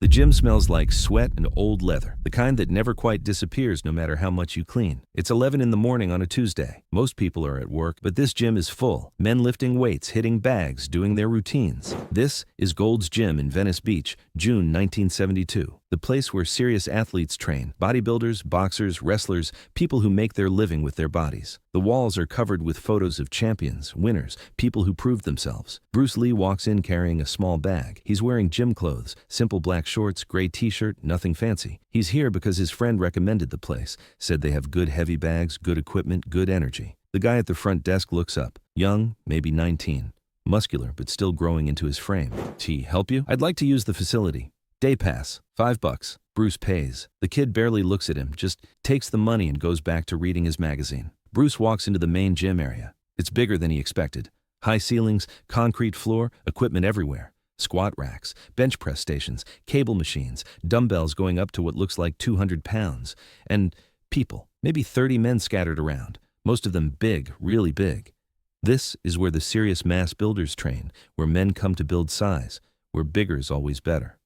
The gym smells like sweat and old leather, the kind that never quite disappears no matter how much you clean. It's 11 in the morning on a Tuesday. Most people are at work, but this gym is full. Men lifting weights, hitting bags, doing their routines. This is Gold's Gym in Venice Beach, June 1972. The place where serious athletes train, bodybuilders, boxers, wrestlers, people who make their living with their bodies. The walls are covered with photos of champions, winners, people who proved themselves. Bruce Lee walks in carrying a small bag. He's wearing gym clothes, simple black shorts, gray t-shirt, nothing fancy. He's here because his friend recommended the place, said they have good heavy bags, good equipment, good energy. The guy at the front desk looks up, young, maybe 19, muscular but still growing into his frame. "T, help you? I'd like to use the facility. Day pass, $5. Bruce pays. The kid barely looks at him, just takes the money and goes back to reading his magazine. Bruce walks into the main gym area. It's bigger than he expected. High ceilings, concrete floor, equipment everywhere. Squat racks, bench press stations, cable machines, dumbbells going up to what looks like 200 pounds. And people, maybe 30 men scattered around, most of them big, really big. This is where the serious mass builders train, where men come to build size, where bigger's always better.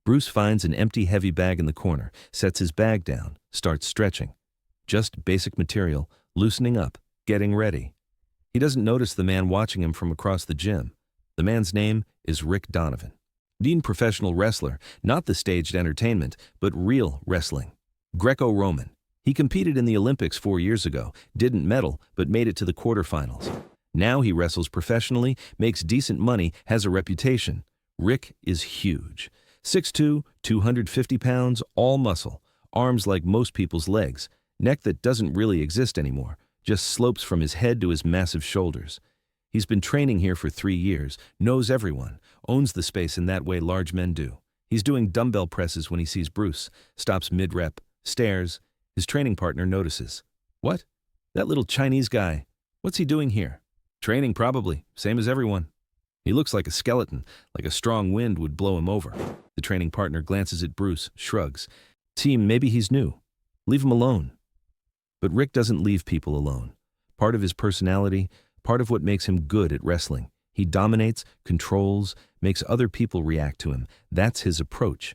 Bruce finds an empty heavy bag in the corner, sets his bag down, starts stretching. Just basic material, loosening up, getting ready. He doesn't notice the man watching him from across the gym. The man's name is Rick Donovan. Professional wrestler, not the staged entertainment, but real wrestling. Greco-Roman. He competed in the Olympics 4 years ago, didn't medal, but made it to the quarterfinals. Now he wrestles professionally, makes decent money, has a reputation. Rick is huge. 6'2", 250 pounds, all muscle, arms like most people's legs, neck that doesn't really exist anymore, just slopes from his head to his massive shoulders. He's been training here for 3 years, knows everyone, owns the space in that way large men do. He's doing dumbbell presses when he sees Bruce, stops mid-rep, stares. His training partner notices. "What? That little Chinese guy. What's he doing here?" "Training probably, same as everyone. He looks like a skeleton, like a strong wind would blow him over." The training partner glances at Bruce, shrugs. "Team, maybe he's new. Leave him alone." But Rick doesn't leave people alone. Part of his personality, part of what makes him good at wrestling. He dominates, controls, makes other people react to him. That's his approach.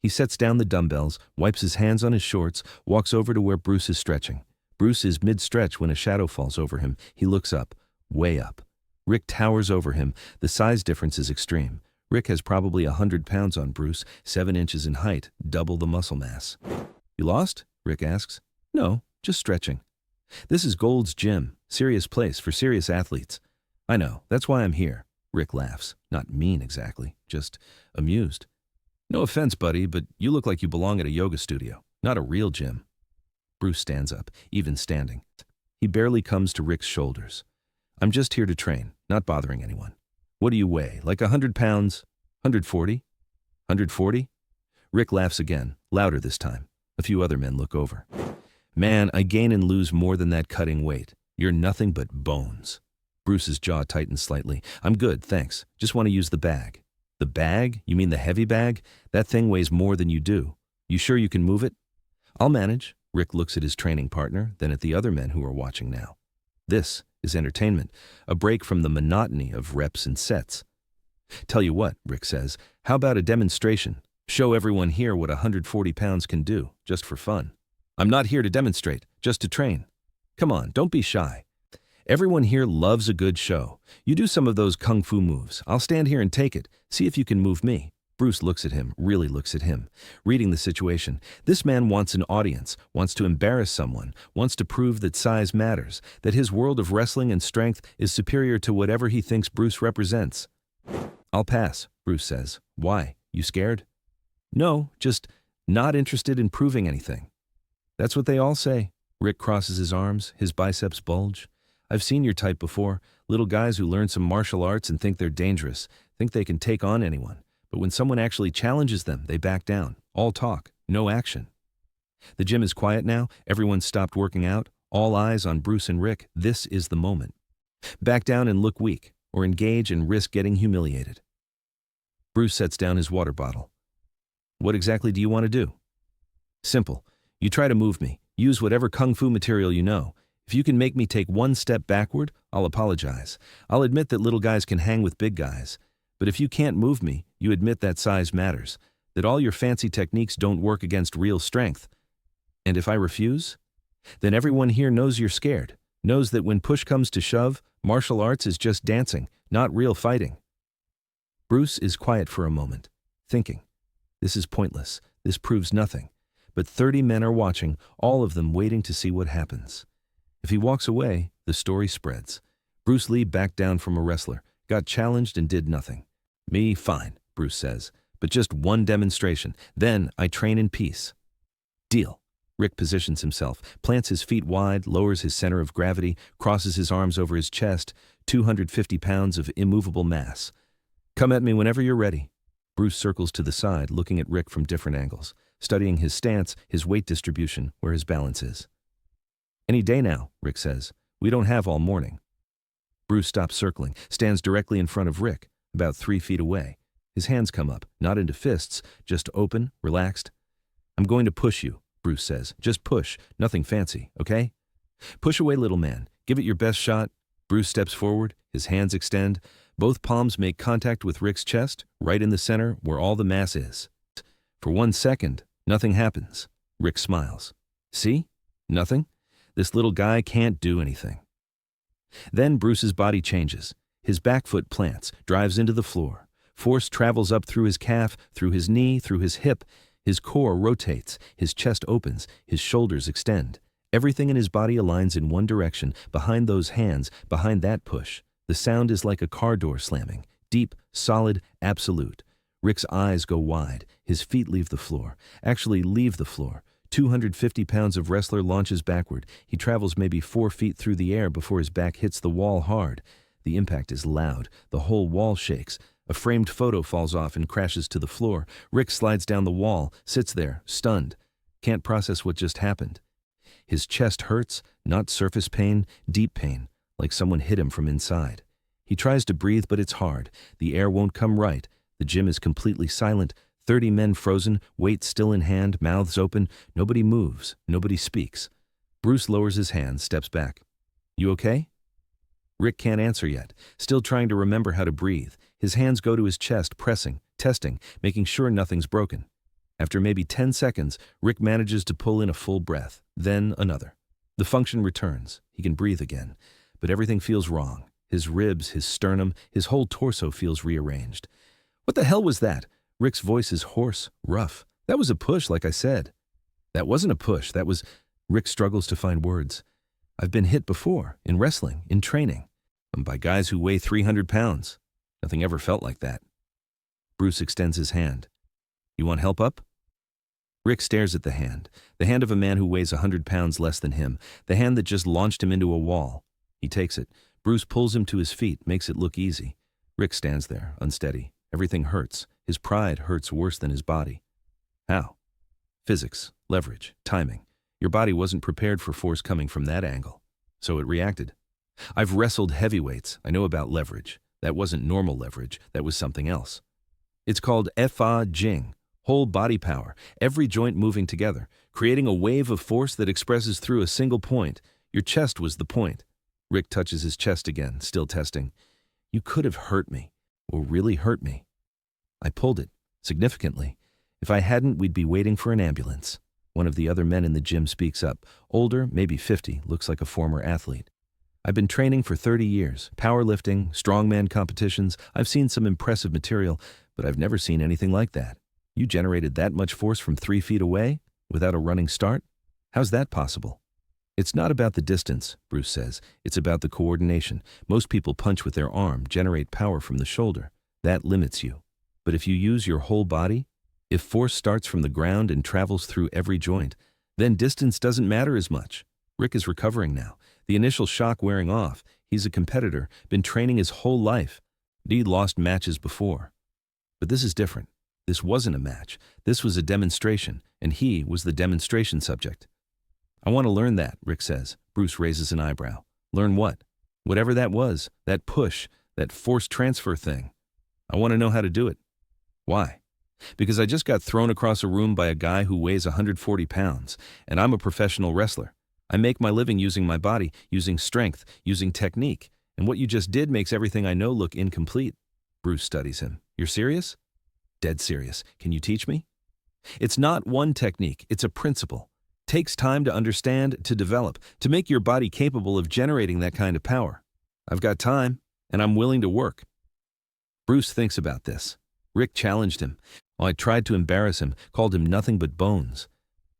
He sets down the dumbbells, wipes his hands on his shorts, walks over to where Bruce is stretching. Bruce is mid-stretch when a shadow falls over him. He looks up, way up. Rick towers over him. The size difference is extreme. Rick has probably 100 pounds on Bruce, 7 inches in height, double the muscle mass. "You lost?" Rick asks. "No, just stretching." "This is Gold's Gym, serious place for serious athletes." "I know, that's why I'm here." Rick laughs, not mean exactly, just amused. "No offense, buddy, but you look like you belong at a yoga studio, not a real gym." Bruce stands up, even standing. He barely comes to Rick's shoulders. "I'm just here to train, not bothering anyone." "What do you weigh, like 100 pounds? 140? 140? Rick laughs again, louder this time. A few other men look over. "Man, I gain and lose more than that cutting weight. You're nothing but bones." Bruce's jaw tightens slightly. "I'm good, thanks. Just want to use the bag." "The bag? You mean the heavy bag? That thing weighs more than you do. You sure you can move it?" "I'll manage." Rick looks at his training partner, then at the other men who are watching now. This is entertainment, a break from the monotony of reps and sets. "Tell you what," Rick says, "how about a demonstration? Show everyone here what 140 pounds can do, just for fun." "I'm not here to demonstrate, just to train." "Come on, don't be shy. Everyone here loves a good show. You do some of those kung fu moves. I'll stand here and take it. See if you can move me." Bruce looks at him, really looks at him, reading the situation. This man wants an audience, wants to embarrass someone, wants to prove that size matters, that his world of wrestling and strength is superior to whatever he thinks Bruce represents. "I'll pass," Bruce says. "Why? You scared?" "No, just not interested in proving anything." "That's what they all say." Rick crosses his arms, his biceps bulge. "I've seen your type before, little guys who learn some martial arts and think they're dangerous, think they can take on anyone. But when someone actually challenges them, they back down. All talk, no action." The gym is quiet now. Everyone's stopped working out. All eyes on Bruce and Rick. This is the moment. Back down and look weak, or engage and risk getting humiliated. Bruce sets down his water bottle. "What exactly do you want to do?" "Simple. You try to move me. Use whatever kung fu material you know. If you can make me take one step backward, I'll apologize. I'll admit that little guys can hang with big guys. But if you can't move me, you admit that size matters. That all your fancy techniques don't work against real strength. And if I refuse? Then everyone here knows you're scared, knows that when push comes to shove, martial arts is just dancing, not real fighting. Bruce is quiet for a moment, thinking. This is pointless. This proves nothing. But 30 men are watching, all of them waiting to see what happens. If he walks away, the story spreads. Bruce Lee backed down from a wrestler, got challenged and did nothing. Me, fine, Bruce says, but just one demonstration. Then I train in peace. Deal. Rick positions himself, plants his feet wide, lowers his center of gravity, crosses his arms over his chest, 250 pounds of immovable mass. Come at me whenever you're ready. Bruce circles to the side, looking at Rick from different angles, studying his stance, his weight distribution, where his balance is. Any day now, Rick says. We don't have all morning. Bruce stops circling, stands directly in front of Rick, about 3 feet away. His hands come up, not into fists, just open, relaxed. I'm going to push you, Bruce says. Just push, nothing fancy, okay? Push away, little man. Give it your best shot. Bruce steps forward, his hands extend. Both palms make contact with Rick's chest, right in the center where all the mass is. For 1 second, nothing happens. Rick smiles. See? Nothing? This little guy can't do anything. Then Bruce's body changes. His back foot plants, drives into the floor. Force travels up through his calf, through his knee, through his hip. His core rotates, his chest opens, his shoulders extend. Everything in his body aligns in one direction, behind those hands, behind that push. The sound is like a car door slamming, deep, solid, absolute. Rick's eyes go wide, his feet leave the floor, actually leave the floor. 250 pounds of wrestler launches backward. He travels maybe 4 feet through the air before his back hits the wall hard. The impact is loud, the whole wall shakes. A framed photo falls off and crashes to the floor. Rick slides down the wall, sits there, stunned. Can't process what just happened. His chest hurts, not surface pain, deep pain, like someone hit him from inside. He tries to breathe, but it's hard. The air won't come right. The gym is completely silent. 30 men frozen, weights still in hand, mouths open. Nobody moves, nobody speaks. Bruce lowers his hands, steps back. You okay? Rick can't answer yet, still trying to remember how to breathe. His hands go to his chest, pressing, testing, making sure nothing's broken. After maybe 10 seconds, Rick manages to pull in a full breath, then another. The function returns. He can breathe again, but everything feels wrong. His ribs, his sternum, his whole torso feels rearranged. What the hell was that? Rick's voice is hoarse, rough. That was a push, like I said. That wasn't a push, that was... Rick struggles to find words. I've been hit before, in wrestling, in training, and by guys who weigh 300 pounds. Nothing ever felt like that. Bruce extends his hand. You want help up? Rick stares at the hand of a man who weighs 100 pounds less than him, the hand that just launched him into a wall. He takes it. Bruce pulls him to his feet, makes it look easy. Rick stands there, unsteady. Everything hurts. His pride hurts worse than his body. How? Physics, leverage, timing. Your body wasn't prepared for force coming from that angle, so it reacted. I've wrestled heavyweights. I know about leverage. That wasn't normal leverage. That was something else. It's called Fa Jing, whole body power, every joint moving together, creating a wave of force that expresses through a single point. Your chest was the point. Rick touches his chest again, still testing. You could have hurt me, or really hurt me. I pulled it, significantly. If I hadn't, we'd be waiting for an ambulance. One of the other men in the gym speaks up. Older, maybe 50, looks like a former athlete. I've been training for 30 years, powerlifting, strongman competitions. I've seen some impressive material, but I've never seen anything like that. You generated that much force from 3 feet away, without a running start? How's that possible? It's not about the distance, Bruce says. It's about the coordination. Most people punch with their arm, generate power from the shoulder. That limits you. But if you use your whole body, if force starts from the ground and travels through every joint, then distance doesn't matter as much. Rick is recovering now, the initial shock wearing off. He's a competitor, been training his whole life. He'd lost matches before. But this is different. This wasn't a match. This was a demonstration, and he was the demonstration subject. I want to learn that, Rick says. Bruce raises an eyebrow. Learn what? Whatever that was, that push, that force transfer thing. I want to know how to do it. Why? Because I just got thrown across a room by a guy who weighs 140 pounds, and I'm a professional wrestler. I make my living using my body, using strength, using technique, and what you just did makes everything I know look incomplete. Bruce studies him. You're serious? Dead serious. Can you teach me? It's not one technique, it's a principle. Takes time to understand, to develop, to make your body capable of generating that kind of power. I've got time, and I'm willing to work. Bruce thinks about this. Rick challenged him. Well, I tried to embarrass him, called him nothing but bones.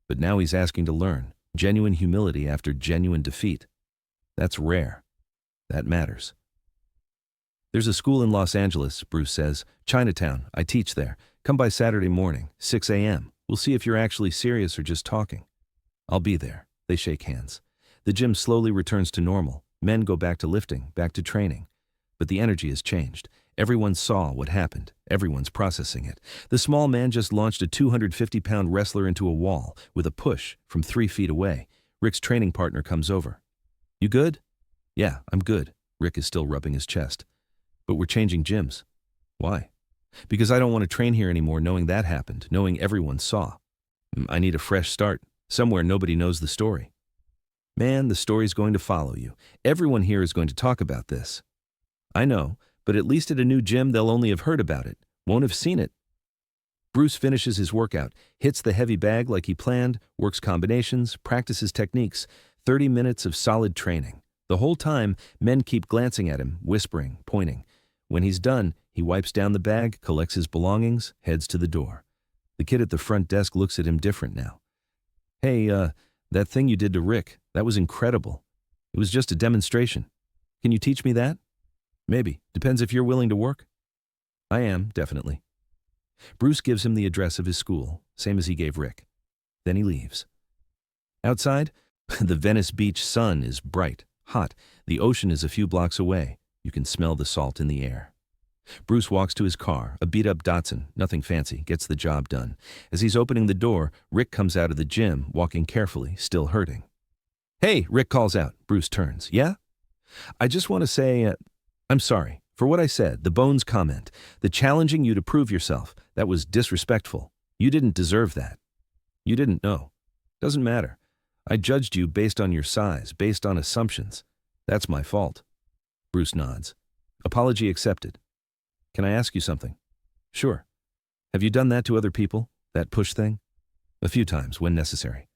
But now he's asking to learn. Genuine humility after genuine defeat. That's rare. That matters. There's a school in Los Angeles, Bruce says. Chinatown. I teach there. Come by Saturday morning, 6 a.m. We'll see if you're actually serious or just talking. I'll be there. They shake hands. The gym slowly returns to normal. Men go back to lifting, back to training. But the energy has changed. Everyone saw what happened. Everyone's processing it. The small man just launched a 250-pound wrestler into a wall with a push from 3 feet away. Rick's training partner comes over. You good? Yeah, I'm good. Rick is still rubbing his chest. But we're changing gyms. Why? Because I don't want to train here anymore knowing that happened, knowing everyone saw. I need a fresh start, somewhere nobody knows the story. Man, the story's going to follow you. Everyone here is going to talk about this. I know, but at least at a new gym they'll only have heard about it, won't have seen it. Bruce finishes his workout, hits the heavy bag like he planned, works combinations, practices techniques, 30 minutes of solid training. The whole time, men keep glancing at him, whispering, pointing. When he's done, he wipes down the bag, collects his belongings, heads to the door. The kid at the front desk looks at him different now. Hey, that thing you did to Rick, that was incredible. It was just a demonstration. Can you teach me that? Maybe. Depends if you're willing to work. I am, definitely. Bruce gives him the address of his school, same as he gave Rick. Then he leaves. Outside, the Venice beach sun is bright, hot. The ocean is a few blocks away. You can smell the salt in the air. Bruce walks to his car, a beat-up Datsun, nothing fancy, gets the job done. As he's opening the door, Rick comes out of the gym, walking carefully, still hurting. Hey, Rick calls out. Bruce turns. Yeah? I just want to say, I'm sorry for what I said, the bones comment, the challenging you to prove yourself. That was disrespectful. You didn't deserve that. You didn't know. Doesn't matter. I judged you based on your size, based on assumptions. That's my fault. Bruce nods. Apology accepted. Can I ask you something? Sure. Have you done that to other people? That push thing? A few times, when necessary.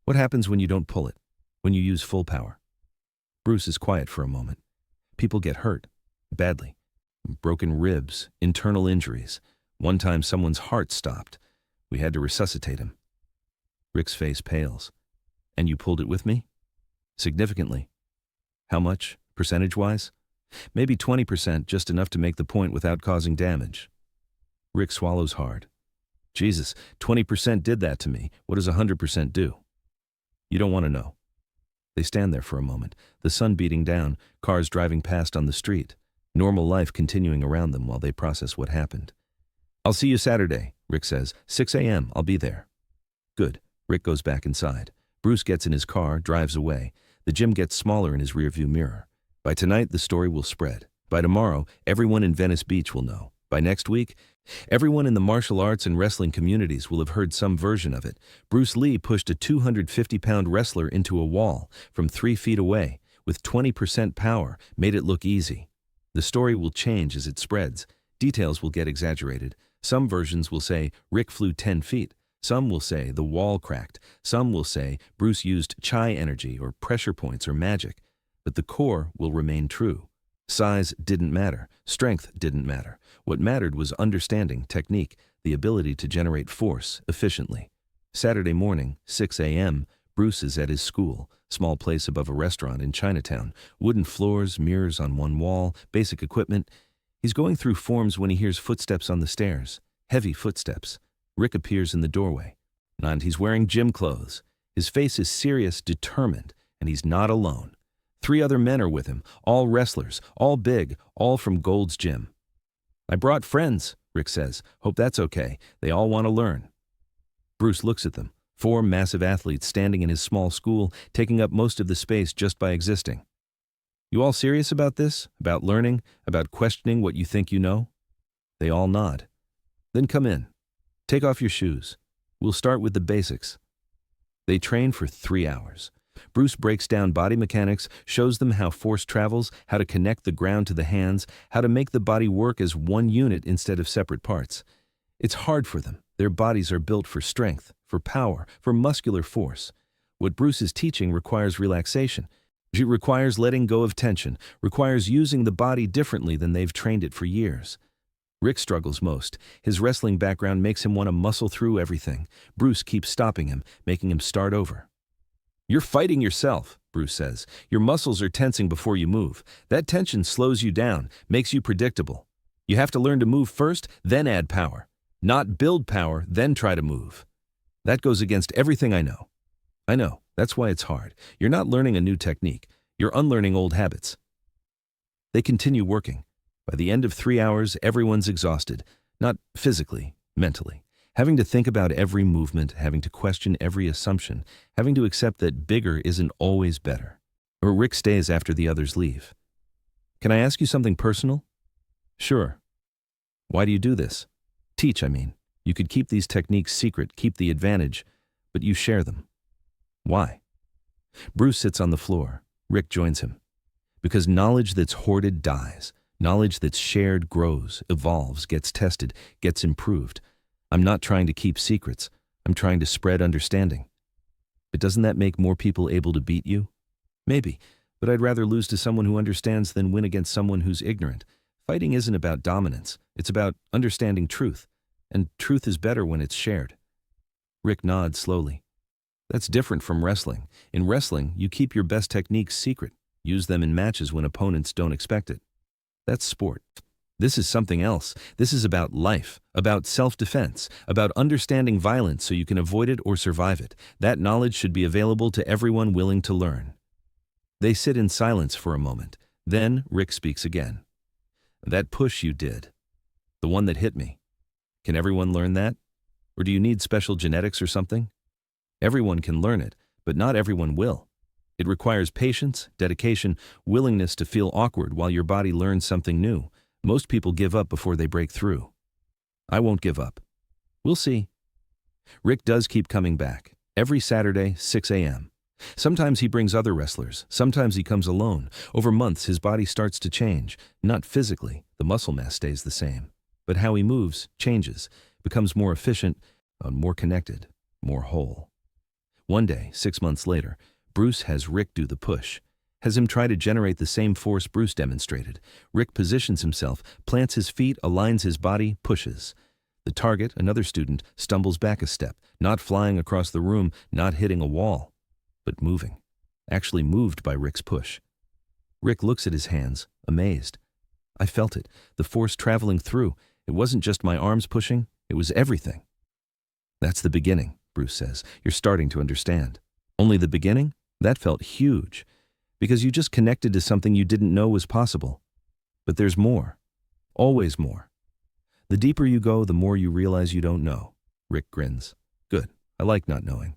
What happens when you don't pull it? When you use full power? Bruce is quiet for a moment. People get hurt. Badly. Broken ribs, internal injuries. One time someone's heart stopped. We had to resuscitate him. Rick's face pales. And you pulled it with me? Significantly. How much, percentage-wise? Maybe 20%, just enough to make the point without causing damage. Rick swallows hard. Jesus, 20% did that to me. What does 100% do? You don't want to know. They stand there for a moment, the sun beating down, cars driving past on the street, normal life continuing around them while they process what happened. I'll see you Saturday, Rick says. 6 a.m., I'll be there. Good. Rick goes back inside. Bruce gets in his car, drives away. The gym gets smaller in his rearview mirror. By tonight, the story will spread. By tomorrow, everyone in Venice Beach will know. By next week, everyone in the martial arts and wrestling communities will have heard some version of it. Bruce Lee pushed a 250-pound wrestler into a wall from 3 feet away with 20% power, made it look easy. The story will change as it spreads. Details will get exaggerated. Some versions will say Rick flew 10 feet. Some will say the wall cracked. Some will say Bruce used chi energy or pressure points or magic. But the core will remain true. Size didn't matter. Strength didn't matter. What mattered was understanding, technique, the ability to generate force efficiently. Saturday morning, 6 a.m., Bruce is at his school, small place above a restaurant in Chinatown. Wooden floors, mirrors on one wall, basic equipment. He's going through forms when he hears footsteps on the stairs. Heavy footsteps. Rick appears in the doorway. And he's wearing gym clothes. His face is serious, determined, and he's not alone. 3 other men are with him, all wrestlers, all big, all from Gold's Gym. I brought friends, Rick says. Hope that's okay. They all want to learn. Bruce looks at them. 4 massive athletes standing in his small school, taking up most of the space just by existing. You all serious about this? About learning? About questioning what you think you know? They all nod. Then come in. Take off your shoes. We'll start with the basics. They train for 3 hours. Bruce breaks down body mechanics, shows them how force travels, how to connect the ground to the hands, how to make the body work as one unit instead of separate parts. It's hard for them. Their bodies are built for strength, for power, for muscular force. What Bruce is teaching requires relaxation. It requires letting go of tension, requires using the body differently than they've trained it for years. Rick struggles most. His wrestling background makes him want to muscle through everything. Bruce keeps stopping him, making him start over. "You're fighting yourself," Bruce says. "Your muscles are tensing before you move. That tension slows you down, makes you predictable. You have to learn to move first, then add power. Not build power, then try to move. That goes against everything I know." "I know. That's why it's hard. You're not learning a new technique. You're unlearning old habits." They continue working. By the end of 3 hours, everyone's exhausted. Not physically, mentally. Having to think about every movement, having to question every assumption, having to accept that bigger isn't always better. Or Rick stays after the others leave. "Can I ask you something personal?" "Sure." "Why do you do this?" "Teach, I mean. You could keep these techniques secret, keep the advantage, but you share them." "Why?" Bruce sits on the floor. Rick joins him. "Because knowledge that's hoarded dies. Knowledge that's shared grows, evolves, gets tested, gets improved. I'm not trying to keep secrets. I'm trying to spread understanding." "But doesn't that make more people able to beat you?" "Maybe, but I'd rather lose to someone who understands than win against someone who's ignorant. Fighting isn't about dominance. It's about understanding truth. And truth is better when it's shared." Rick nods slowly. "That's different from wrestling. In wrestling, you keep your best techniques secret. Use them in matches when opponents don't expect it. That's sport. This is something else. This is about life, about self-defense, about understanding violence so you can avoid it or survive it. That knowledge should be available to everyone willing to learn." They sit in silence for a moment. Then Rick speaks again. "That push you did, the one that hit me. Can everyone learn that? Or do you need special genetics or something?" "Everyone can learn it, but not everyone will. It requires patience, dedication, willingness to feel awkward while your body learns something new. Most people give up before they break through." "I won't give up. We'll see." Rick does keep coming back. Every Saturday, 6 a.m. Sometimes he brings other wrestlers. Sometimes he comes alone. Over months, his body starts to change. Not physically, the muscle mass stays the same. But how he moves changes, becomes more efficient, more connected, more whole. One day, 6 months later, Bruce has Rick do the push. Has him try to generate the same force Bruce demonstrated. Rick positions himself, plants his feet, aligns his body, pushes. The target, another student, stumbles back a step, not flying across the room, not hitting a wall, but moving. Actually moved by Rick's push. Rick looks at his hands, amazed. "I felt it, the force traveling through. It wasn't just my arms pushing, it was everything." "That's the beginning," Bruce says. "You're starting to understand." "Only the beginning?" That felt huge. Because you just connected to something you didn't know was possible. But there's more. Always more. The deeper you go, the more you realize you don't know. Rick grins. "Good. I like not knowing."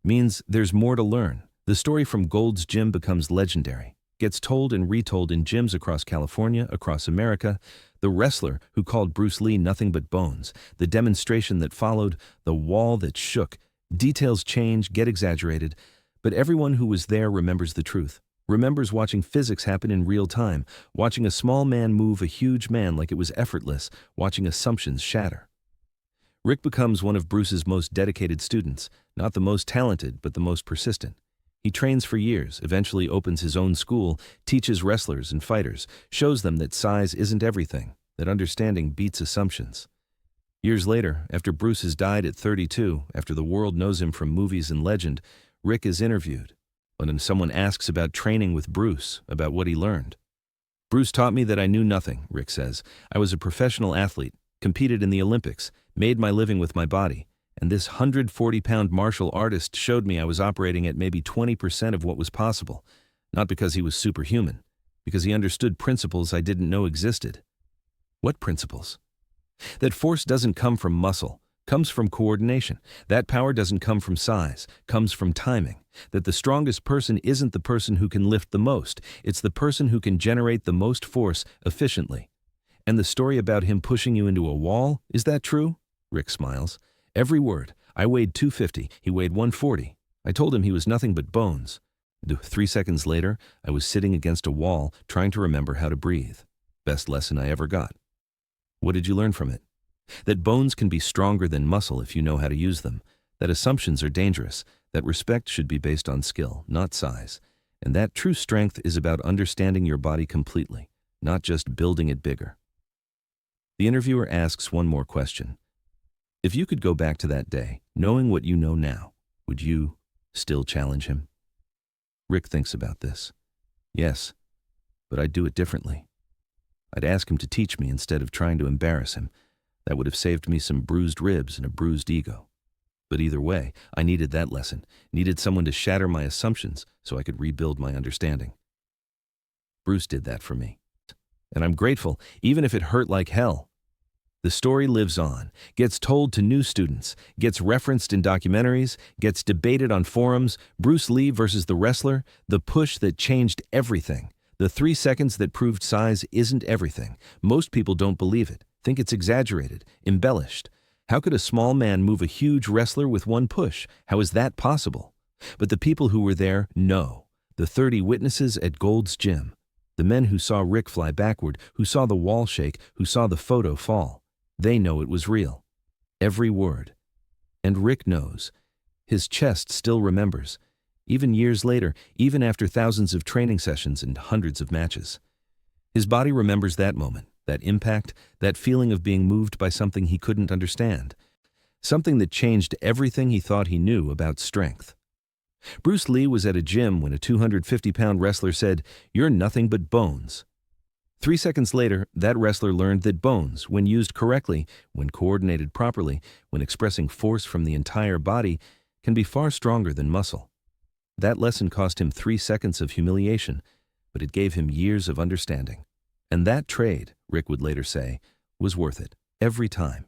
Means there's more to learn. The story from Gold's Gym becomes legendary. Gets told and retold in gyms across California, across America. The wrestler who called Bruce Lee nothing but bones. The demonstration that followed. The wall that shook. Details change, get exaggerated. But everyone who was there remembers the truth. Remembers watching physics happen in real time, watching a small man move a huge man like it was effortless, watching assumptions shatter. Rick becomes one of Bruce's most dedicated students, not the most talented, but the most persistent. He trains for years, eventually opens his own school, teaches wrestlers and fighters, shows them that size isn't everything, that understanding beats assumptions. Years later, after Bruce has died at 32, after the world knows him from movies and legend, Rick is interviewed. When someone asks about training with Bruce, about what he learned. "Bruce taught me that I knew nothing," Rick says. "I was a professional athlete, competed in the Olympics, made my living with my body, and this 140-pound martial artist showed me I was operating at maybe 20% of what was possible, not because he was superhuman, because he understood principles I didn't know existed." "What principles?" "That force doesn't come from muscle, comes from coordination. That power doesn't come from size, comes from timing. That the strongest person isn't the person who can lift the most, it's the person who can generate the most force efficiently." "And the story about him pushing you into a wall, is that true?" Rick smiles. "Every word. I weighed 250, he weighed 140. I told him he was nothing but bones. 3 seconds later, I was sitting against a wall, trying to remember how to breathe. Best lesson I ever got." "What did you learn from it?" That bones can be stronger than muscle if you know how to use them, that assumptions are dangerous, that respect should be based on skill, not size, and that true strength is about understanding your body completely, not just building it bigger. The interviewer asks one more question. If you could go back to that day, knowing what you know now, would you still challenge him? Rick thinks about this. Yes, but I'd do it differently. I'd ask him to teach me instead of trying to embarrass him. That would have saved me some bruised ribs and a bruised ego. But either way, I needed that lesson, needed someone to shatter my assumptions so I could rebuild my understanding. Bruce did that for me. And I'm grateful, even if it hurt like hell. The story lives on, gets told to new students, gets referenced in documentaries, gets debated on forums. Bruce Lee versus the wrestler, the push that changed everything. The 3 seconds that proved size isn't everything. Most people don't believe it, think it's exaggerated, embellished. How could a small man move a huge wrestler with one push? How is that possible? But the people who were there know. The 30 witnesses at Gold's Gym. The men who saw Rick fly backward, who saw the wall shake, who saw the photo fall. They know it was real. Every word. And Rick knows. His chest still remembers. Even years later, even after thousands of training sessions and hundreds of matches. His body remembers that moment, that impact, that feeling of being moved by something he couldn't understand. Something that changed everything he thought he knew about strength. Bruce Lee was at a gym when a 250-pound wrestler said, "You're nothing but bones." 3 seconds later, that wrestler learned that bones, when used correctly, when coordinated properly, when expressing force from the entire body, can be far stronger than muscle. That lesson cost him 3 seconds of humiliation, but it gave him years of understanding. And that trade, Rick would later say, was worth it, every time.